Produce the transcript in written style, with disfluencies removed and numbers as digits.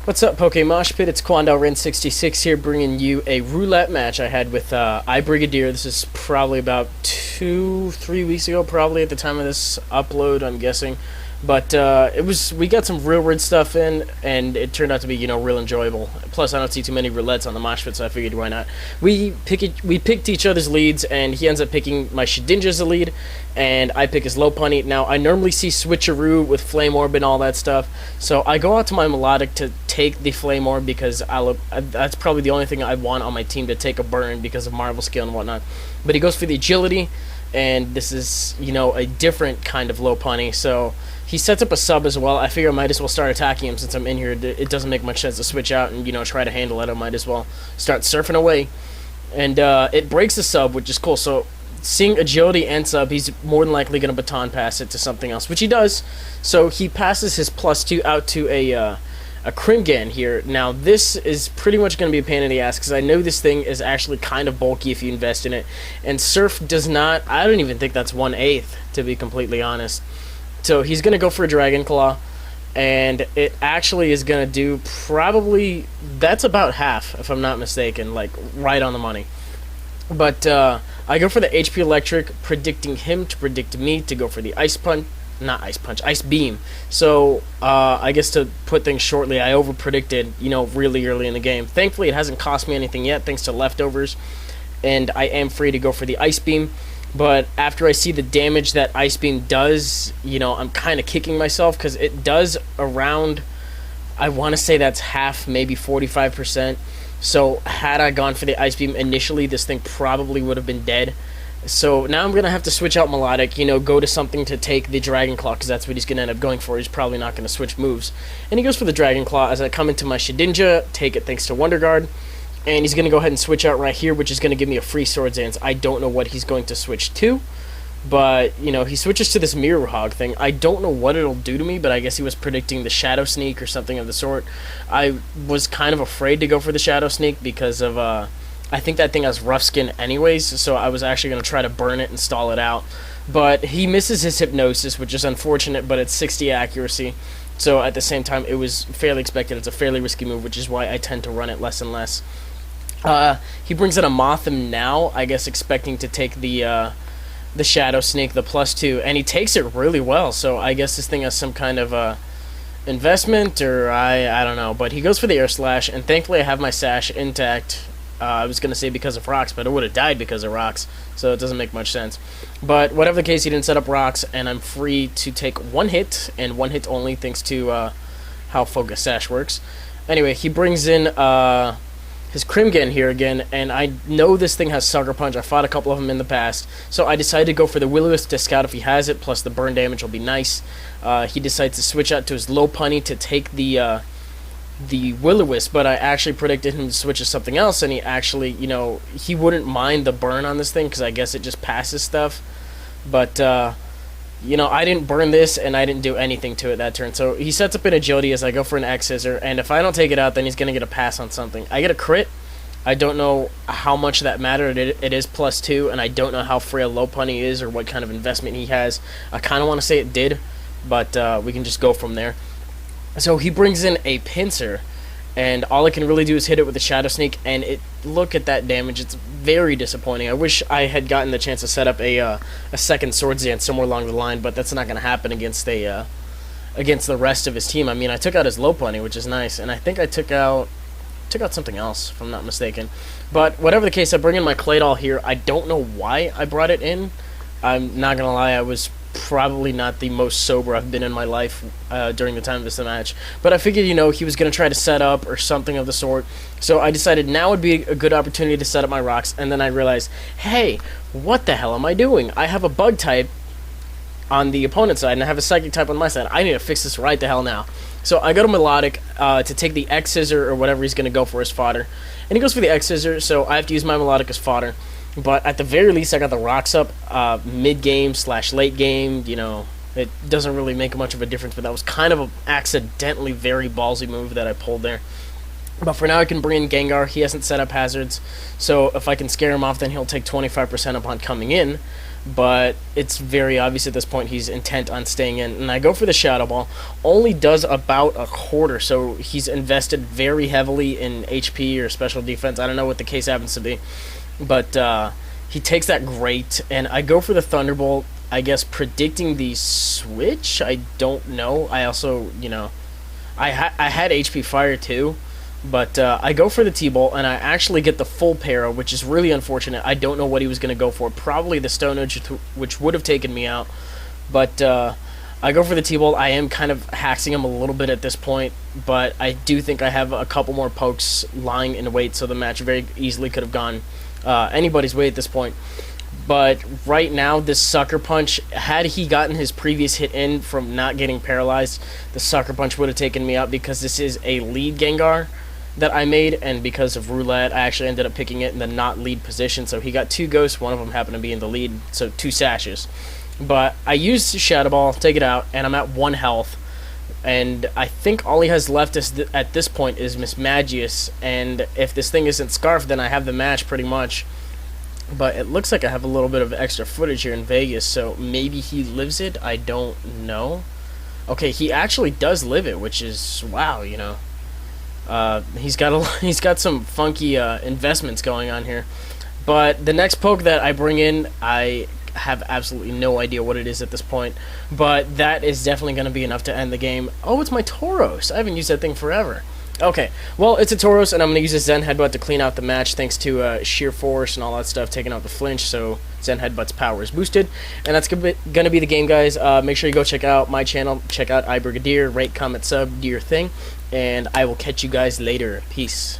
What's up, PokeMoshPit? It's KwandaoRen66 here, bringing you a roulette match I had with iBrigadier. This is probably about 2-3 weeks ago, probably at the time of this upload, I'm guessing. But we got some real weird stuff in, and it turned out to be, real enjoyable. Plus, I don't see too many roulettes on the MoshPit, so I figured why not. We picked each other's leads, and he ends up picking my Shedinja as a lead, and I pick his Lopunny. Now, I normally see Switcheroo with Flame Orb and all that stuff, so I go out to my Melodic to take the Flame Orb because that's probably the only thing I want on my team to take a burn because of Marvel skill and whatnot. But he goes for the Agility, and this is, a different kind of Lopunny, so he sets up a sub as well. I figure I might as well start attacking him since I'm in here. It doesn't make much sense to switch out and, try to handle it. I might as well start surfing away. And it breaks the sub, which is cool. So seeing agility and sub, he's more than likely going to baton pass it to something else, which he does. So he passes his +2 out to a Krimgan here. Now, this is pretty much going to be a pain in the ass because I know this thing is actually kind of bulky if you invest in it. And Surf does not, I don't even think that's 1/8, to be completely honest. So he's going to go for a Dragon Claw, and it actually is going to do probably, that's about half, if I'm not mistaken, like right on the money. But I go for the HP Electric, predicting him to predict me to go for the Ice Punch. Not Ice Punch, Ice Beam. So, I guess to put things shortly, I over-predicted, really early in the game. Thankfully, it hasn't cost me anything yet, thanks to leftovers, and I am free to go for the Ice Beam. But after I see the damage that Ice Beam does, I'm kind of kicking myself, because it does around, I want to say that's half, maybe 45%. So, had I gone for the Ice Beam initially, this thing probably would have been dead. So now I'm going to have to switch out Melodic, go to something to take the Dragon Claw, because that's what he's going to end up going for. He's probably not going to switch moves. And he goes for the Dragon Claw as I come into my Shedinja, take it thanks to Wonder Guard. And he's going to go ahead and switch out right here, which is going to give me a free Swords Dance. I don't know what he's going to switch to, but, he switches to this Mirror Hog thing. I don't know what it'll do to me, but I guess he was predicting the Shadow Sneak or something of the sort. I was kind of afraid to go for the Shadow Sneak because of, I think that thing has rough skin anyways, so I was actually going to try to burn it and stall it out. But he misses his Hypnosis, which is unfortunate, but it's 60 accuracy. So at the same time, it was fairly expected. It's a fairly risky move, which is why I tend to run it less and less. He brings in a Mothim now, I guess expecting to take the Shadow Sneak, the +2, and he takes it really well. So I guess this thing has some kind of investment, or I don't know. But he goes for the Air Slash, and thankfully I have my Sash intact. I was going to say because of rocks, but it would have died because of rocks, so it doesn't make much sense. But whatever the case, he didn't set up rocks, and I'm free to take one hit, and one hit only, thanks to how Focus Sash works. Anyway, he brings in his Krimgan here again, and I know this thing has Sucker Punch. I fought a couple of them in the past, so I decided to go for the Will-O-Wisp to scout if he has it, plus the burn damage will be nice. He decides to switch out to his Lopunny to take the Will-O-Wisp, but I actually predicted him to switch to something else, and he actually, he wouldn't mind the burn on this thing, because I guess it just passes stuff. But, I didn't burn this, and I didn't do anything to it that turn. So he sets up an Agility as I go for an X-Scissor, and if I don't take it out, then he's going to get a pass on something. I get a crit. I don't know how much that mattered. It is +2, and I don't know how frail Lopunny is or what kind of investment he has. I kind of want to say it did, but we can just go from there. So he brings in a Pinsir, and all I can really do is hit it with a Shadow Sneak, and look at that damage. It's very disappointing. I wish I had gotten the chance to set up a second Swords Dance somewhere along the line, but that's not going to happen against against the rest of his team. I mean, I took out his Lopunny, which is nice, and I think I took out something else, if I'm not mistaken. But whatever the case, I bring in my Claydol here. I don't know why I brought it in. I'm not going to lie, I was probably not the most sober I've been in my life during the time of this match. But I figured, he was going to try to set up or something of the sort. So I decided now would be a good opportunity to set up my rocks. And then I realized, hey, what the hell am I doing? I have a Bug type on the opponent's side, and I have a Psychic type on my side. I need to fix this right the hell now. So I go to Melodic to take the X-Scissor or whatever he's going to go for as fodder. And he goes for the X-Scissor, so I have to use my Melodic as fodder. But at the very least, I got the rocks up mid-game / late game. It doesn't really make much of a difference, but that was kind of an accidentally very ballsy move that I pulled there. But for now, I can bring in Gengar. He hasn't set up hazards, so if I can scare him off, then he'll take 25% upon coming in. but it's very obvious at this point he's intent on staying in. And I go for the Shadow Ball. Only does about a quarter, so he's invested very heavily in HP or special defense. I don't know what the case happens to be, but he takes that great, and I go for the Thunderbolt, I guess predicting the switch. I don't know. I also, you know, I had HP Fire too, but I go for the T-Bolt, and I actually get the full para, which is really unfortunate. I don't know what he was going to go for. Probably the Stone Edge, which would have taken me out, but I go for the T-Bolt. I am kind of hacking him a little bit at this point, but I do think I have a couple more pokes lying in wait, so the match very easily could have gone anybody's way at this point. But right now, this Sucker Punch, had he gotten his previous hit in from not getting paralyzed, the Sucker Punch would have taken me out, because this is a lead Gengar that I made, and because of Roulette, I actually ended up picking it in the not lead position. So he got 2 ghosts, one of them happened to be in the lead, so 2 sashes. But I used Shadow Ball, take it out, and I'm at 1 health. And I think all he has left at this point is Miss Magius, and if this thing isn't Scarf, then I have the match pretty much. But it looks like I have a little bit of extra footage here in Vegas, so maybe he lives it, I don't know. Okay, he actually does live it, which is, wow, you know. He's got some funky investments going on here. But the next poke that I bring in, I have absolutely no idea what it is at this point, but that is definitely going to be enough to end the game. Oh, it's my Tauros. I haven't used that thing forever. Okay, well, it's a Tauros, and I'm going to use a Zen Headbutt to clean out the match, thanks to Sheer Force and all that stuff, taking out the flinch, so Zen Headbutt's power is boosted. And that's going to be the game, guys. Make sure you go check out my channel, check out iBrigadier, rate, comment, sub, do your thing, and I will catch you guys later. Peace.